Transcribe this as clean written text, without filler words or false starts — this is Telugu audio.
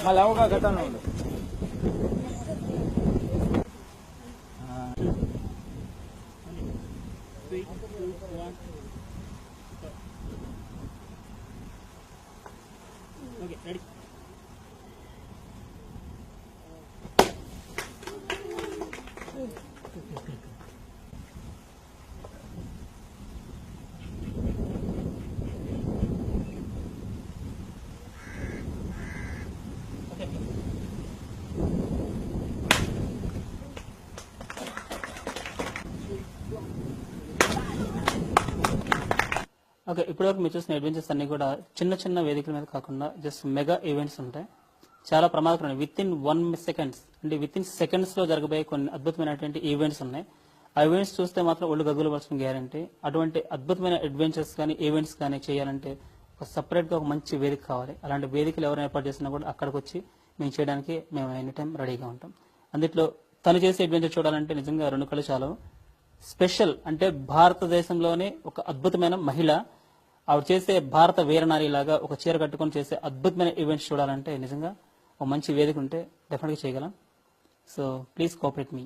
మళ్ళీ అవగా గతంలో ఉండు. ఓకే, ఇప్పటివరకు మీరు చూసిన అడ్వెంచర్స్ అన్ని కూడా చిన్న చిన్న వేదికల మీద కాకుండా జస్ట్ మెగా ఈవెంట్స్ ఉంటాయి. చాలా ప్రమాదకరమైన విత్ ఇన్ 1 సెకండ్స్ అంటే విత్ ఇన్ సెకండ్స్ లో జరగబోయే కొన్ని అద్భుతమైనటువంటి ఈవెంట్స్ ఉన్నాయి. ఆ ఈవెంట్స్ చూస్తే మాత్రం ఒళ్ళు గగ్గులు పడుతున్న గ్యారంటీ. అటువంటి అద్భుతమైన అడ్వెంచర్స్ కానీ ఈవెంట్స్ కానీ చేయాలంటే ఒక సపరేట్ గా ఒక మంచి వేదిక కావాలి. అలాంటి వేదికలు ఎవరైనా ఏర్పాటు చేసినా కూడా అక్కడికి వచ్చి మేము చేయడానికి మేము ఎనీ టైం రెడీగా ఉంటాం. అందులో తను చేసే అడ్వెంచర్ చూడాలంటే నిజంగా 2 కళ్ళు చాలు. స్పెషల్ అంటే భారతదేశంలోనే ఒక అద్భుతమైన మహిళ, ఆవిడ చేసే భారత వీరనారి లాగా ఒక చీర కట్టుకొని చేసే అద్భుతమైన ఈవెంట్స్ చూడాలంటే నిజంగా ఒక మంచి వేదిక ఉంటే డెఫినెట్గా చేయగలం. So please cooperate me.